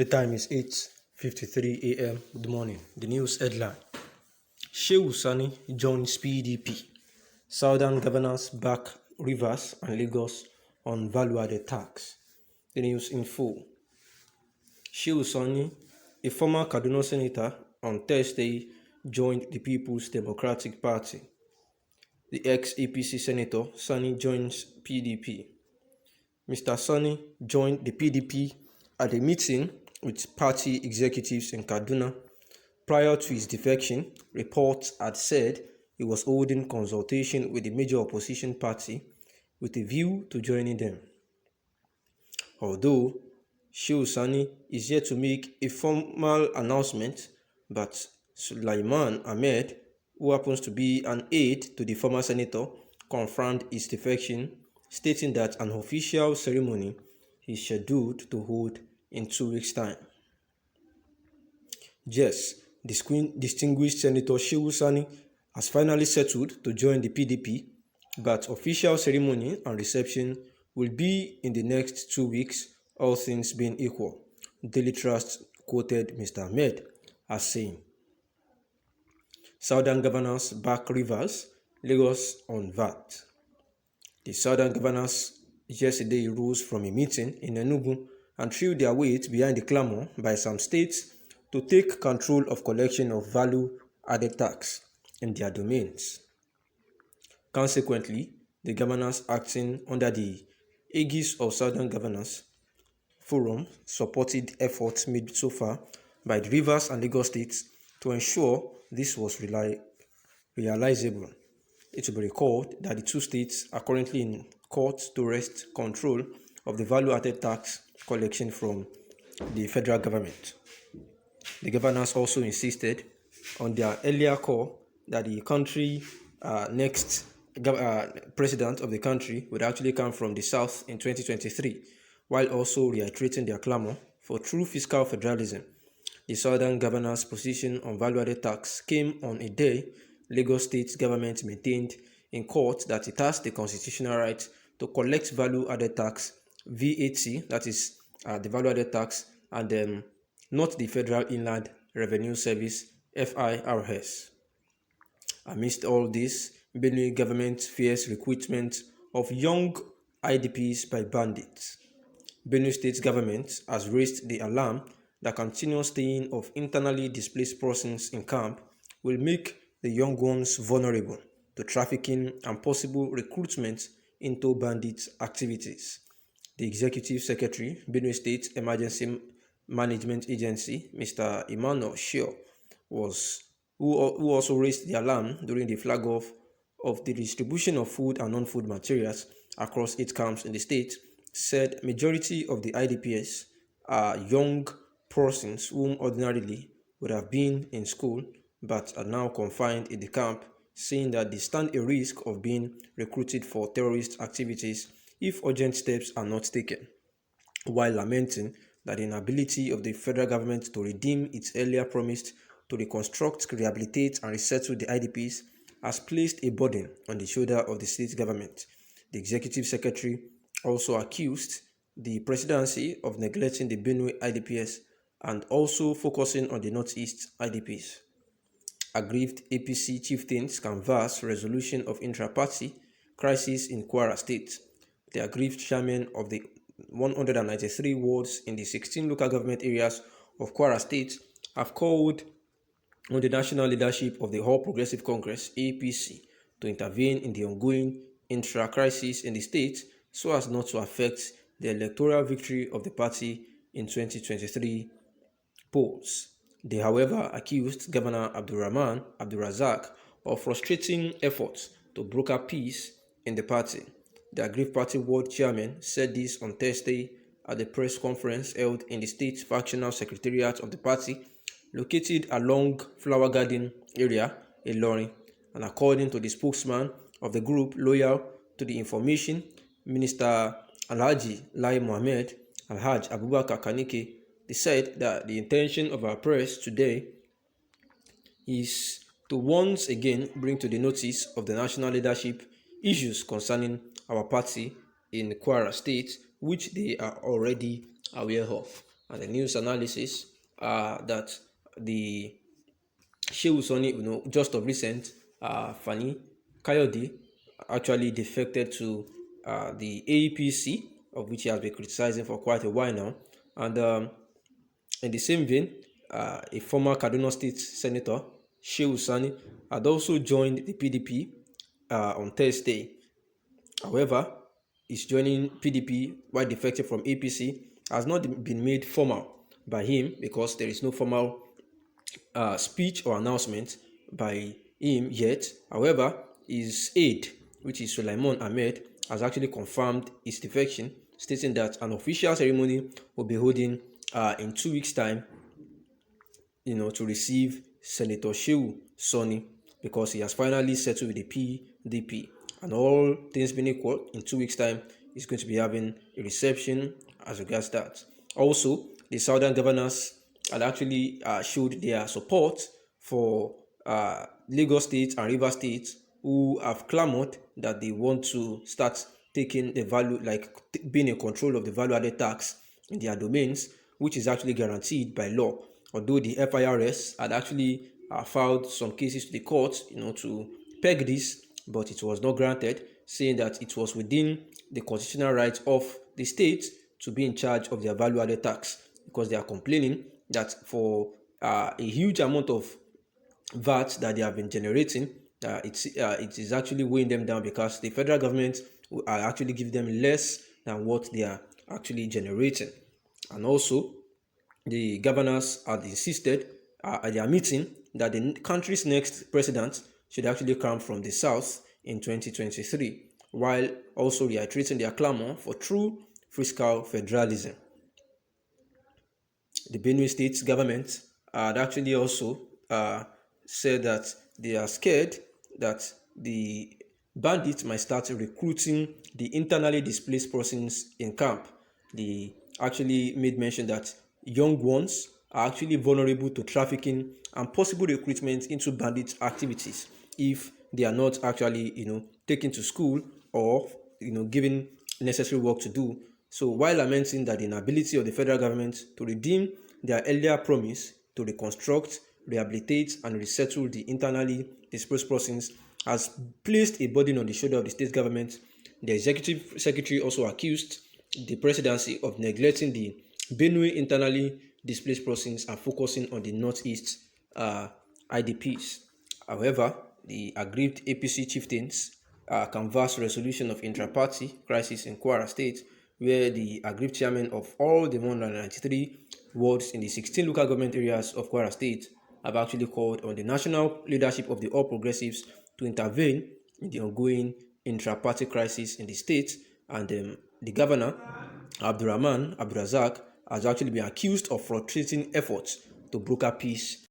The time is 8:53 a.m. Good morning. The news headline: Shehu Sani joins PDP. Southern governors back Rivers and Lagos on value-added tax. The news in full. Shehu Sani, a former Kaduna senator, on Thursday joined the People's Democratic Party. The ex-APC senator Sani joins PDP. Mr. Sani joined the PDP at a meeting with party executives in Kaduna. Prior to his defection, reports had said he was holding consultation with the major opposition party with a view to joining them. Although Shehu Sani is yet to make a formal announcement, but Sulaiman Ahmed, who happens to be an aide to the former senator, confirmed his defection, stating that an official ceremony is scheduled to hold in 2 weeks' time. Yes, distinguished Senator Shehu Sani has finally settled to join the PDP, but official ceremony and reception will be in the next 2 weeks, all things being equal. Daily Trust quoted Mr. Ahmed as saying. Southern governors back Rivers, Lagos on VAT. The Southern governors yesterday rose from a meeting in Enugu and threw their weight behind the clamor by some states to take control of collection of value-added tax in their domains. Consequently, the governors acting under the aegis of Southern Governors Forum supported efforts made so far by the Rivers and Lagos states to ensure this was realizable. It will be recalled that the two states are currently in court to wrest control of the value-added tax collection from the federal government. The governors also insisted on their earlier call that the country next president of the country would actually come from the south in 2023, while also reiterating their clamor for true fiscal federalism. The Southern governors' position on value-added tax came on a day Lagos State government maintained in court that it has the constitutional right to collect value-added tax, VAT, that is the value-added tax, and not the Federal Inland Revenue Service, FIRS. Amidst all this, Benue government fears recruitment of young IDPs by bandits. Benue State government has raised the alarm that continuous staying of internally displaced persons in camp will make the young ones vulnerable to trafficking and possible recruitment into bandit activities. The Executive Secretary, Benue State Emergency Management Agency, Mr. Emmanuel Shehu, who also raised the alarm during the flag off of the distribution of food and non-food materials across 8 camps in the state, said majority of the IDPs are young persons whom ordinarily would have been in school but are now confined in the camp, saying that they stand a risk of being recruited for terrorist activities if urgent steps are not taken, while lamenting that the inability of the federal government to redeem its earlier promise to reconstruct, rehabilitate, and resettle the IDPs has placed a burden on the shoulder of the state government. The Executive Secretary also accused the presidency of neglecting the Benue IDPs and also focusing on the Northeast IDPs. Aggrieved APC chieftains canvass resolution of intra-party crisis in Kwara State. The aggrieved chairman of the 193 wards in the 16 local government areas of Kwara State have called on the national leadership of the All Progressive Congress (APC) to intervene in the ongoing intra-crisis in the state so as not to affect the electoral victory of the party in 2023 polls. They, however, accused Governor Abdulrahman Abdulrazak of frustrating efforts to broker peace in the party. The aggrieved party ward chairman said this on Thursday at the press conference held in the state factional secretariat of the party, located along Flower Garden area, Ilorin, and according to the spokesman of the group loyal to the information, Minister Alhaji Lai Mohammed Alhaj Abubakar Kanike, they said that the intention of our press today is to once again bring to the notice of the national leadership issues concerning our party in Kwara State, which they are already aware of. and the news analysis that the Shehu Sani, just of recent, Fani Kayode actually defected to the APC, of which he has been criticizing for quite a while now. And in the same vein, a former Kaduna State Senator, Shehu Sani, had also joined the PDP on Thursday. However, his joining PDP while defecting from APC has not been made formal by him because there is no formal speech or announcement by him yet. However, his aide, which is Sulaiman Ahmed, has actually confirmed his defection, stating that an official ceremony will be holding in 2 weeks' time, to receive Senator Shehu Sani, because he has finally settled with the PDP. And all things being equal, in 2 weeks' time, he's going to be having a reception as regards that. Also, the southern governors had actually showed their support for Lagos State and Rivers State, who have clamored that they want to start taking the value, like being in control of the value-added tax in their domains, which is actually guaranteed by law. Although the FIRS had actually filed some cases to the court, to peg this, but it was not granted, saying that it was within the constitutional rights of the state to be in charge of their value-added tax, because they are complaining that for a huge amount of VAT that they have been generating, it is actually weighing them down, because the federal government are actually giving them less than what they are actually generating. And also, the governors had insisted at their meeting that the country's next president should actually come from the south in 2023, while also reiterating their clamor for true fiscal federalism. The Benue State government had actually also said that they are scared that the bandits might start recruiting the internally displaced persons in camp. They actually made mention that young ones are actually vulnerable to trafficking and possible recruitment into bandit activities if they are not actually, taken to school or, given necessary work to do. So while lamenting that the inability of the federal government to redeem their earlier promise to reconstruct, rehabilitate, and resettle the internally displaced persons has placed a burden on the shoulder of the state government, the executive secretary also accused the presidency of neglecting the Benue internally displaced persons and focusing on the northeast IDPs. However, the aggrieved APC chieftains canvassed resolution of intra-party crisis in Kwara State, where the aggrieved chairman of all the 193 wards in the 16 local government areas of Kwara State have actually called on the national leadership of the All Progressives to intervene in the ongoing intra-party crisis in the state. And the governor, Abdurrahman Abdurazak, has actually been accused of frustrating efforts to broker peace